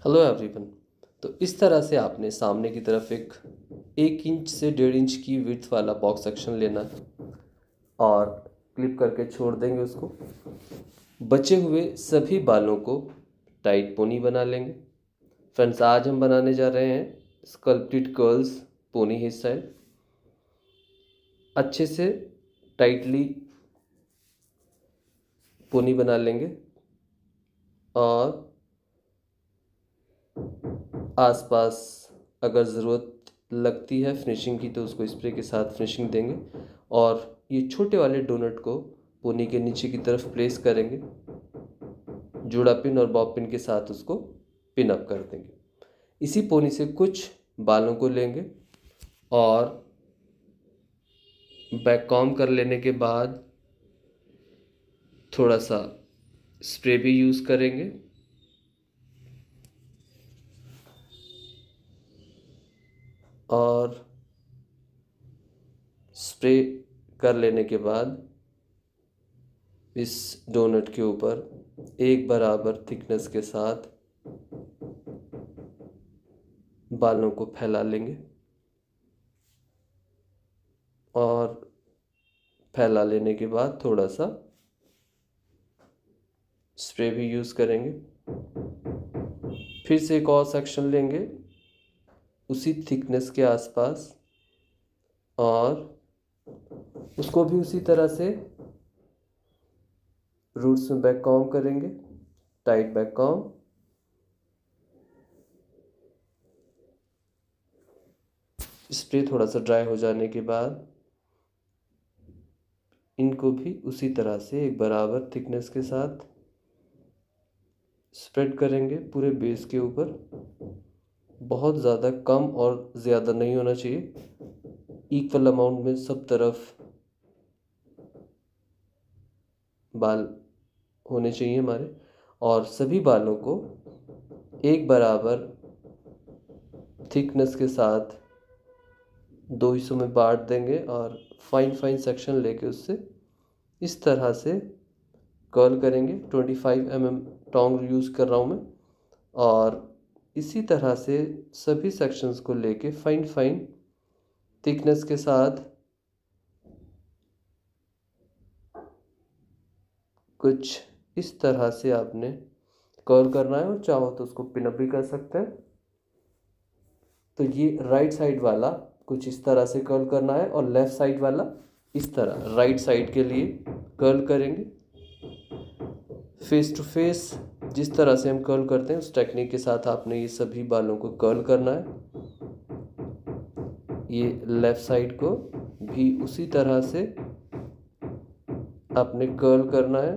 Hello everyone. तो इस तरह से आपने सामने की तरफ एक इंच से 1.5 इंच की विड्थ वाला बॉक्स सेक्शन लेना है और क्लिप करके छोड़ देंगे उसको। बचे हुए सभी बालों को टाइट पोनी बना लेंगे। फ्रेंड्स, आज हम बनाने जा रहे हैं sculpted curls pony hairstyle. अच्छे से टाइटली पोनी बना लेंगे और आसपास अगर ज़रूरत लगती है फिनिशिंग की तो उसको स्प्रे के साथ फिनिशिंग देंगे और ये छोटे वाले डोनट को पोनी के नीचे की तरफ प्लेस करेंगे। जूड़ा पिन और बॉब पिन के साथ उसको पिन अप कर देंगे। इसी पोनी से कुछ बालों को लेंगे और बैक कॉम्ब कर लेने के बाद थोड़ा सा स्प्रे भी यूज़ करेंगे और स्प्रे कर लेने के बाद इस डोनट के ऊपर एक बराबर थिकनेस के साथ बालों को फैला लेंगे और फैला लेने के बाद थोड़ा सा स्प्रे भी यूज़ करेंगे। फिर से एक और सेक्शन लेंगे उसी थिकनेस के आसपास और उसको भी उसी तरह से रूट्स में बैक कॉम्ब करेंगे, टाइट बैक कॉम्ब। स्प्रे थोड़ा सा ड्राई हो जाने के बाद इनको भी उसी तरह से एक बराबर थिकनेस के साथ स्प्रेड करेंगे पूरे बेस के ऊपर। बहुत ज़्यादा कम और ज़्यादा नहीं होना चाहिए, इक्वल अमाउंट में सब तरफ बाल होने चाहिए हमारे। और सभी बालों को एक बराबर थिकनेस के साथ दो हिस्सों में बांट देंगे और फाइन फाइन सेक्शन लेके उससे इस तरह से कर्ल करेंगे। 25 mm टोंग यूज़ कर रहा हूँ मैं और इसी तरह से सभी सेक्शंस को लेके फाइन फाइन थिकनेस के साथ कुछ इस तरह से आपने कर्ल करना है और चाहो तो उसको पिन अप भी कर सकते हैं। तो ये राइट साइड वाला कुछ इस तरह से कर्ल करना है और लेफ़्ट साइड वाला इस तरह राइट साइड के लिए कर्ल करेंगे। फेस टू फेस जिस तरह से हम कर्ल करते हैं उस टेक्निक के साथ आपने ये सभी बालों को कर्ल करना है। ये लेफ़्ट साइड को भी उसी तरह से आपने कर्ल करना है।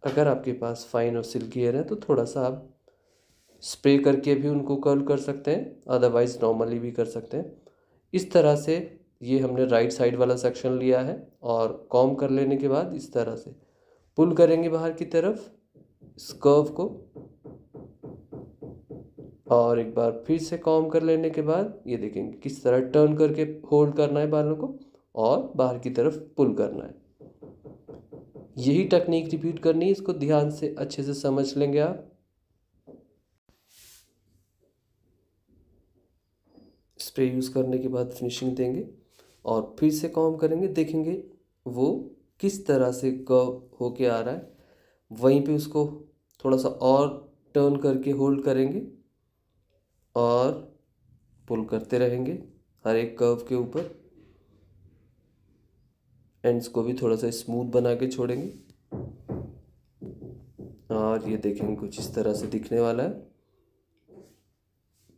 अगर आपके पास फाइन और सिल्की हेयर है तो थोड़ा सा आप स्प्रे करके भी उनको कर्ल कर सकते हैं, अदरवाइज़ नॉर्मली भी कर सकते हैं। इस तरह से ये हमने राइट साइड वाला सेक्शन लिया है और कॉम्ब कर लेने के बाद इस तरह से पुल करेंगे बाहर की तरफ इस कर्व को और एक बार फिर से कॉम्ब कर लेने के बाद ये देखेंगे किस तरह टर्न करके होल्ड करना है बालों को और बाहर की तरफ पुल करना है। यही टेक्निक रिपीट करनी है, इसको ध्यान से अच्छे से समझ लेंगे आप। स्प्रे यूज़ करने के बाद फिनिशिंग देंगे और फिर से कॉम्ब करेंगे, देखेंगे वो किस तरह से कर्व होके आ रहा है। वहीं पे उसको थोड़ा सा और टर्न करके होल्ड करेंगे और पुल करते रहेंगे हर एक कर्व के ऊपर। एंड्स को भी थोड़ा सा स्मूथ बना के छोड़ेंगे और ये देखेंगे कुछ इस तरह से दिखने वाला है।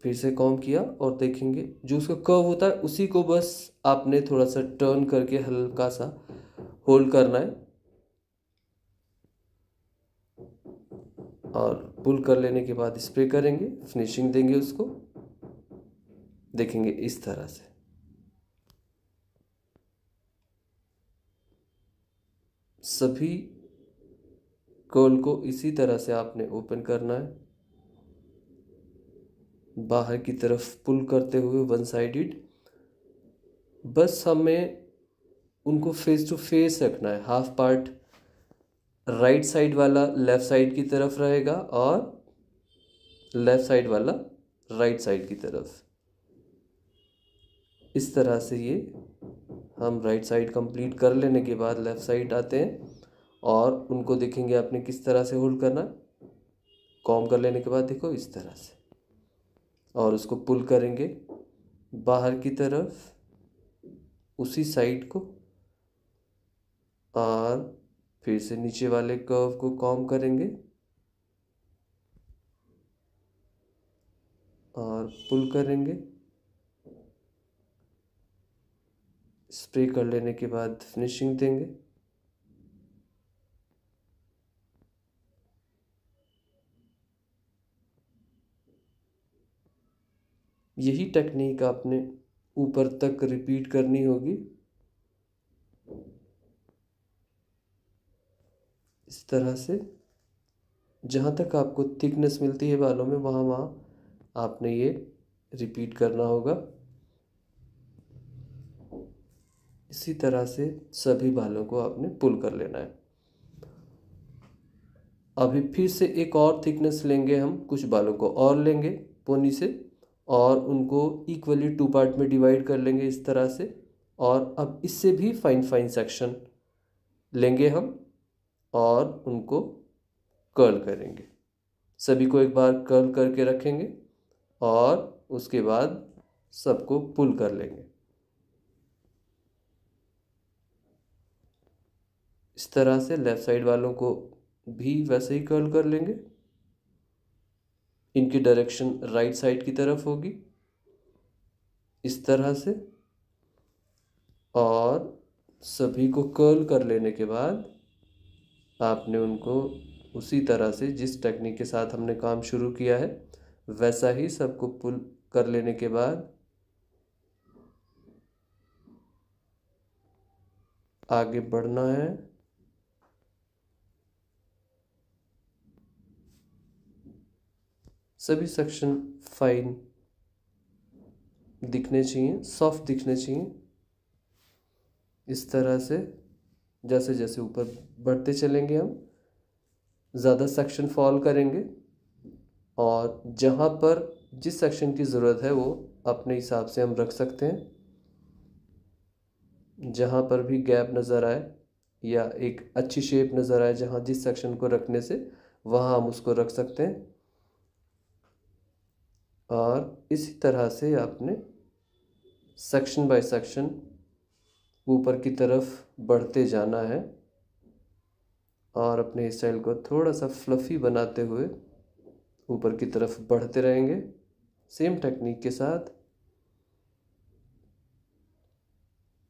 फिर से कॉम्ब किया और देखेंगे जो उसका कर्व होता है उसी को बस आपने थोड़ा सा टर्न करके हल्का सा होल्ड करना है और पुल कर लेने के बाद स्प्रे करेंगे, फिनिशिंग देंगे उसको, देखेंगे इस तरह से। सभी कर्ल को इसी तरह से आपने ओपन करना है, बाहर की तरफ पुल करते हुए वन साइडेड बस हमें उनको फेस टू फेस रखना है। हाफ पार्ट राइट साइड वाला लेफ़्ट साइड की तरफ रहेगा और लेफ़्ट साइड वाला राइट साइड की तरफ। इस तरह से ये हम राइट साइड कंप्लीट कर लेने के बाद लेफ़्ट साइड आते हैं और उनको देखेंगे आपने किस तरह से होल्ड करना है। कॉम कर लेने के बाद देखो इस तरह से, और उसको पुल करेंगे बाहर की तरफ उसी साइड को, और फिर से नीचे वाले कर्व को कॉम करेंगे और पुल करेंगे। स्प्रे कर लेने के बाद फिनिशिंग देंगे। यही टेक्निक आपने ऊपर तक रिपीट करनी होगी। इस तरह से जहाँ तक आपको थिकनेस मिलती है बालों में वहाँ वहाँ आपने ये रिपीट करना होगा। इसी तरह से सभी बालों को आपने पुल कर लेना है। अभी फिर से एक और थिकनेस लेंगे, हम कुछ बालों को और लेंगे पोनी से और उनको इक्वली टू पार्ट में डिवाइड कर लेंगे इस तरह से। और अब इससे भी फाइन फाइन सेक्शन लेंगे हम और उनको कर्ल करेंगे। सभी को एक बार कर्ल करके रखेंगे और उसके बाद सबको पुल कर लेंगे। इस तरह से लेफ़्ट साइड वालों को भी वैसे ही कर्ल कर लेंगे। इनकी डायरेक्शन राइट साइड की तरफ होगी इस तरह से। और सभी को कर्ल कर लेने के बाद आपने उनको उसी तरह से जिस टेक्निक के साथ हमने काम शुरू किया है वैसा ही सबको पुल कर लेने के बाद आगे बढ़ना है। सभी सेक्शन फाइन दिखने चाहिए, सॉफ्ट दिखने चाहिए। इस तरह से जैसे जैसे ऊपर बढ़ते चलेंगे हम ज़्यादा सेक्शन फॉल करेंगे और जहाँ पर जिस सेक्शन की ज़रूरत है वो अपने हिसाब से हम रख सकते हैं। जहाँ पर भी गैप नज़र आए या एक अच्छी शेप नज़र आए जहाँ जिस सेक्शन को रखने से वहाँ हम उसको रख सकते हैं। और इसी तरह से आपने सेक्शन बाय सेक्शन ऊपर की तरफ बढ़ते जाना है और अपने स्टाइल को थोड़ा सा फ्लफ़ी बनाते हुए ऊपर की तरफ बढ़ते रहेंगे सेम टेक्निक के साथ।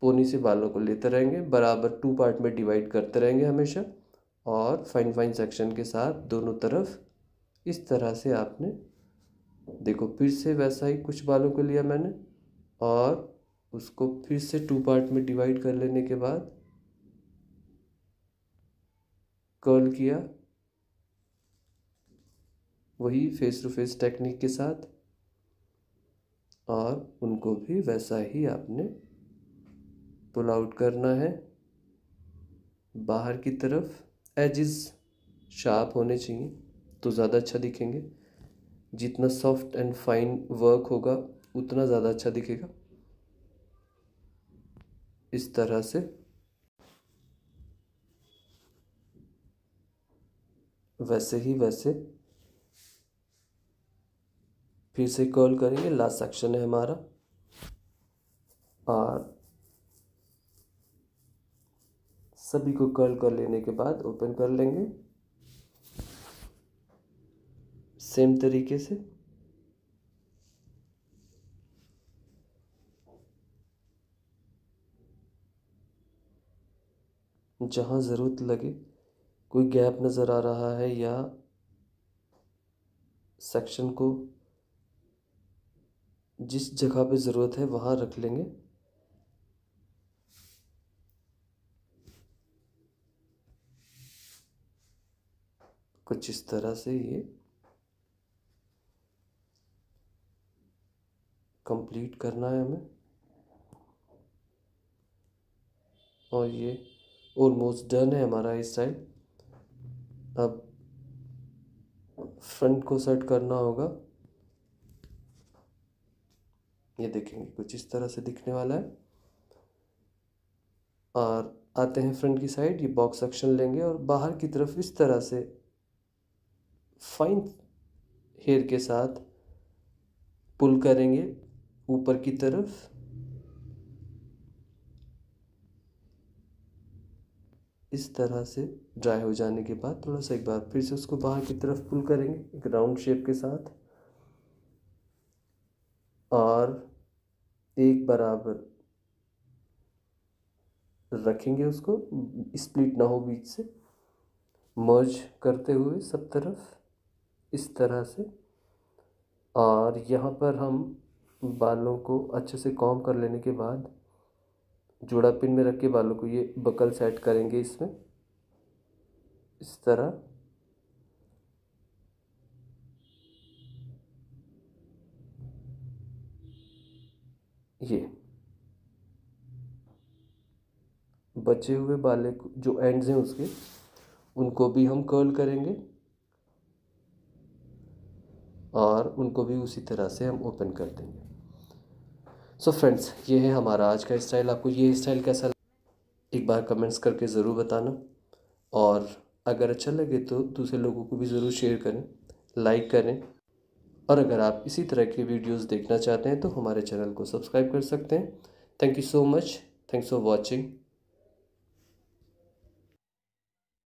पोनी से बालों को लेते रहेंगे, बराबर टू पार्ट में डिवाइड करते रहेंगे हमेशा और फाइन फाइन सेक्शन के साथ दोनों तरफ। इस तरह से आपने देखो फिर से वैसा ही कुछ बालों को लिया मैंने और उसको फिर से टू पार्ट में डिवाइड कर लेने के बाद कर्ल किया वही फेस टू फेस टेक्निक के साथ और उनको भी वैसा ही आपने पुल आउट करना है बाहर की तरफ। एजेस शार्प होने चाहिए तो ज़्यादा अच्छा दिखेंगे। जितना सॉफ्ट एंड फाइन वर्क होगा उतना ज़्यादा अच्छा दिखेगा। इस तरह से वैसे ही वैसे फिर से कर्ल करेंगे। लास्ट सेक्शन है हमारा और सभी को कर्ल कर लेने के बाद ओपन कर लेंगे सेम तरीके से। जहाँ ज़रूरत लगे कोई गैप नज़र आ रहा है या सेक्शन को जिस जगह पे ज़रूरत है वहाँ रख लेंगे। कुछ इस तरह से ये कंप्लीट करना है हमें। और ये ऑलमोस्ट डन है हमारा हेयर स्टाइल। अब फ्रंट को सेट करना होगा। ये देखेंगे कुछ इस तरह से दिखने वाला है। और आते हैं फ्रंट की साइड, ये बॉक्स सेक्शन लेंगे और बाहर की तरफ इस तरह से फाइन हेयर के साथ पुल करेंगे ऊपर की तरफ। इस तरह से ड्राई हो जाने के बाद थोड़ा सा एक बार फिर से उसको बाहर की तरफ पुल करेंगे एक राउंड शेप के साथ, और एक बराबर रखेंगे उसको, स्प्लिट ना हो बीच से, मर्ज करते हुए सब तरफ इस तरह से। और यहाँ पर हम बालों को अच्छे से कॉम्ब कर लेने के बाद जोड़ा पिन में रख के बालों को ये बकल सेट करेंगे इसमें इस तरह। ये बचे हुए बाले जो एंड्स हैं उसके, उनको भी हम कर्ल करेंगे और उनको भी उसी तरह से हम ओपन कर देंगे। सो फ्रेंड्स, ये है हमारा आज का स्टाइल। आपको ये स्टाइल कैसा लगा एक बार कमेंट्स करके ज़रूर बताना, और अगर अच्छा लगे तो दूसरे लोगों को भी ज़रूर शेयर करें, लाइक करें। और अगर आप इसी तरह के वीडियोस देखना चाहते हैं तो हमारे चैनल को सब्सक्राइब कर सकते हैं। Thank you so much. Thanks for watching.